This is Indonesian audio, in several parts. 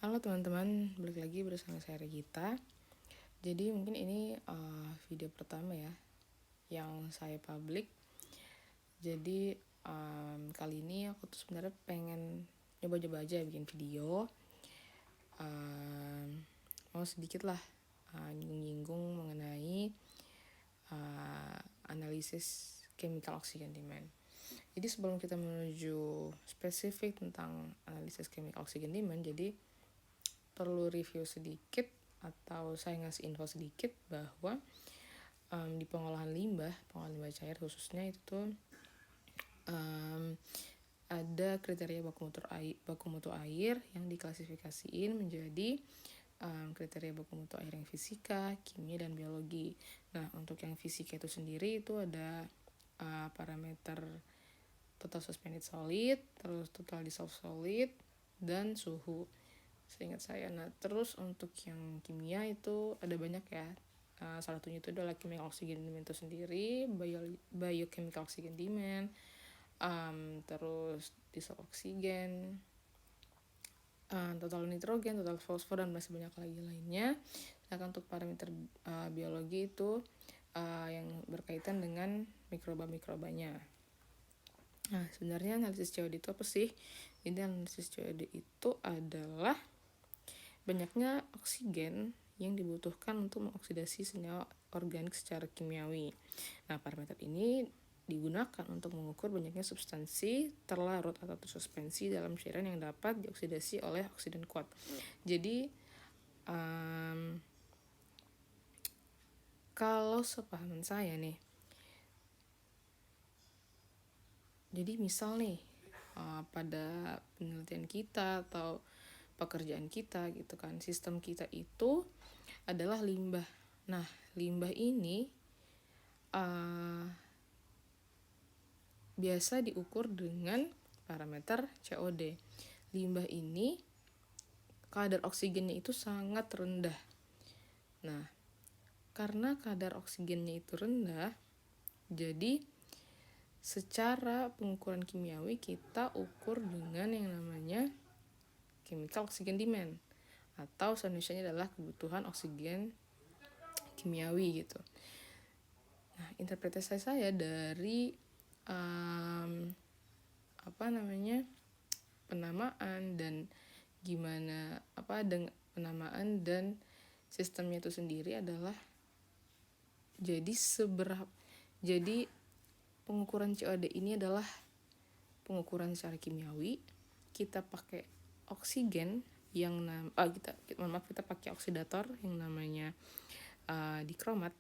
Halo teman-teman, balik lagi bersama saya Regita. Jadi mungkin ini video pertama ya yang saya publik. Jadi kali ini aku tuh sebenarnya pengen coba-coba aja bikin video. Mau sedikit lah nyinggung mengenai analisis chemical oxygen demand. Jadi sebelum kita menuju spesifik tentang analisis chemical oxygen demand, jadi perlu review sedikit atau saya ngasih info sedikit bahwa di pengolahan limbah cair khususnya itu tuh ada kriteria baku mutu air yang diklasifikasiin menjadi kriteria baku mutu air yang fisika, kimia, dan biologi. Nah, untuk yang fisika itu sendiri itu ada parameter total suspended solid, terus total dissolved solid, dan suhu. Seingat saya. Nah, terus untuk yang kimia itu ada banyak ya. Salah satunya itu adalah chemical oxygen demand itu sendiri, biochemical oxygen demand, terus dissolved oksigen, total nitrogen, total fosfor, dan masih banyak lagi lainnya. Sedangkan untuk parameter biologi itu yang berkaitan dengan mikroba-mikrobanya. Nah, sebenarnya analisis COD itu apa sih? Jadi analisis COD itu adalah banyaknya oksigen yang dibutuhkan untuk mengoksidasi senyawa organik secara kimiawi. Nah, parameter ini digunakan untuk mengukur banyaknya substansi terlarut atau tersuspensi dalam cairan yang dapat dioksidasi oleh oksidan kuat. Jadi, kalau sepahaman saya nih, jadi misal nih pada penelitian kita atau pekerjaan kita gitu kan, sistem kita itu adalah limbah. Nah, limbah ini biasa diukur dengan parameter COD. Limbah ini kadar oksigennya itu sangat rendah. Nah, karena kadar oksigennya itu rendah, jadi secara pengukuran kimiawi kita ukur dengan yang namanya chemical oxygen demand, atau sebenarnya adalah kebutuhan oksigen kimiawi gitu. Nah, interpretasi saya dari penamaan dan penamaan dan sistemnya itu sendiri adalah jadi pengukuran COD ini adalah pengukuran secara kimiawi. Kita pakai oksigen yang kita pakai oksidator yang namanya dikromat.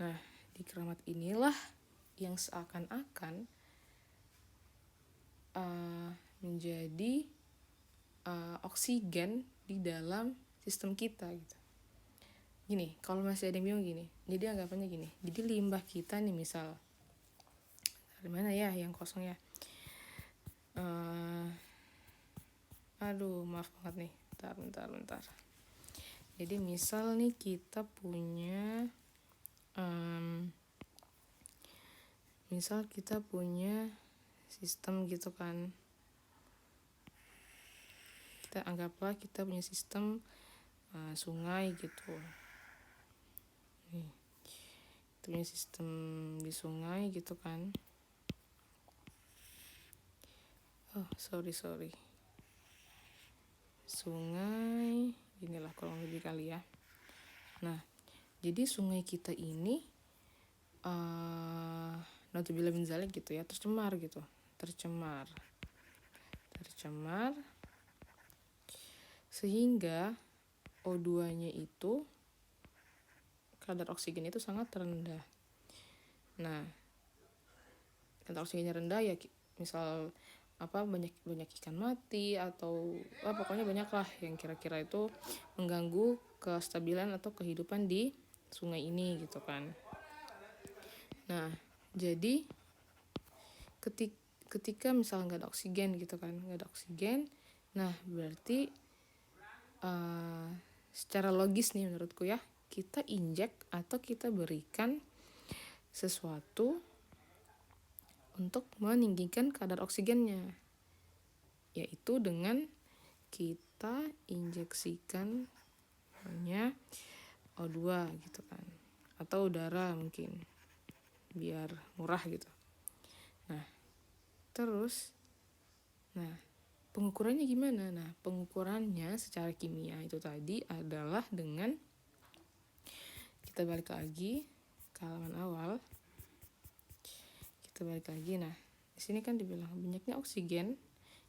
Nah, dikromat inilah yang seakan-akan menjadi oksigen di dalam sistem kita gitu. Gini, kalau masih ada yang bingung gini, jadi anggapannya gini, jadi limbah kita nih misal, dari mana ya yang kosong ya, maaf banget nih, bentar. Jadi misal nih kita punya sistem gitu kan, kita anggaplah kita punya sistem sungai gitu. Nih, kita punya sistem di sungai gitu kan. Sorry. Sungai, inilah kurang lebih kali ya. Nah, jadi sungai kita ini naudzubillah min dzalik gitu ya, tercemar sehingga O2-nya itu, kadar oksigen itu sangat rendah. Nah, kadar oksigennya rendah ya misal banyak ikan mati atau pokoknya banyak lah yang kira-kira itu mengganggu kestabilan atau kehidupan di sungai ini gitu kan. Nah, jadi ketika misalnya nggak ada oksigen, nah berarti secara logis nih menurutku ya, kita injek atau kita berikan sesuatu untuk meninggikan kadar oksigennya. yaitu dengan kita injeksikan namanya O2 gitu kan, atau udara mungkin biar murah gitu. Nah terus pengukurannya gimana? Nah pengukurannya secara kimia itu tadi adalah dengan kita balik lagi ke halaman awal. Kita balik lagi. Nah di sini kan dibilang banyaknya oksigen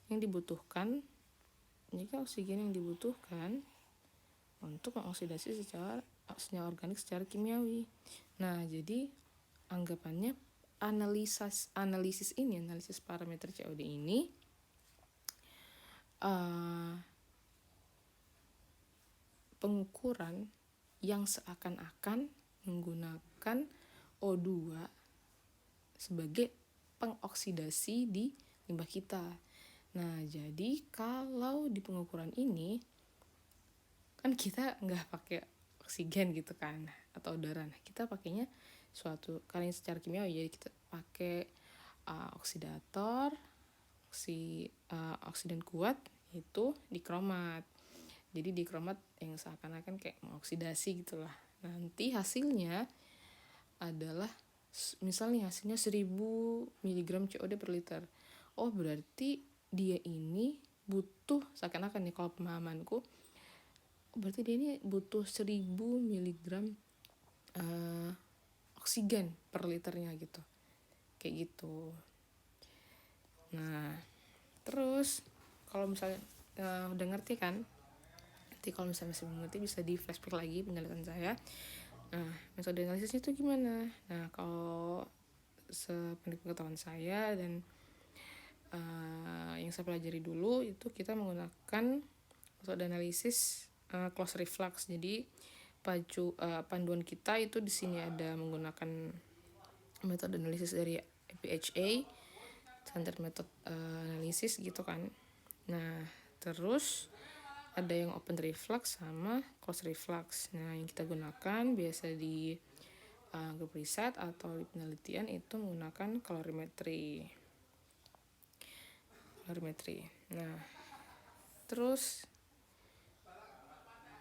yang dibutuhkan untuk mengoksidasi secara senyawa organik secara kimiawi. Nah jadi anggapannya analisis parameter COD ini pengukuran yang seakan-akan menggunakan O2 sebagai pengoksidasi di limbah kita. Nah jadi kalau di pengukuran ini kan kita nggak pakai oksigen gitu kan atau udara. Nah kita pakainya suatu kalian secara kimiawi, jadi kita pakai oksidator, oksidan kuat itu dikromat. Jadi dikromat yang seakan-akan kayak mengoksidasi gitulah. Nanti hasilnya adalah misalnya hasilnya 1000 mg COD per liter. Oh berarti dia ini butuh, seakan-akan nih kalau pemahamanku, berarti dia ini butuh 1000 mg oksigen per liternya gitu. Kayak gitu. Nah terus kalau misalnya udah ngerti kan, nanti kalau misalnya masih belum ngerti bisa di flashback lagi penjelasan saya. Nah metode analisisnya itu gimana? Nah kalau sepengetahuan saya dan yang saya pelajari dulu itu kita menggunakan metode analisis close reflux. Jadi panduan kita itu di sini ada menggunakan metode analisis dari APHA, standard method analisis gitu kan. Nah terus ada yang open reflux sama close reflux. Nah yang kita gunakan biasa di grup riset atau di penelitian itu menggunakan kalorimetri. Nah terus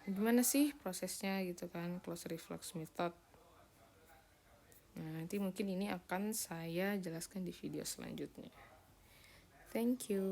gimana sih prosesnya gitu kan, close reflux method. Nah nanti mungkin ini akan saya jelaskan di video selanjutnya. Thank you.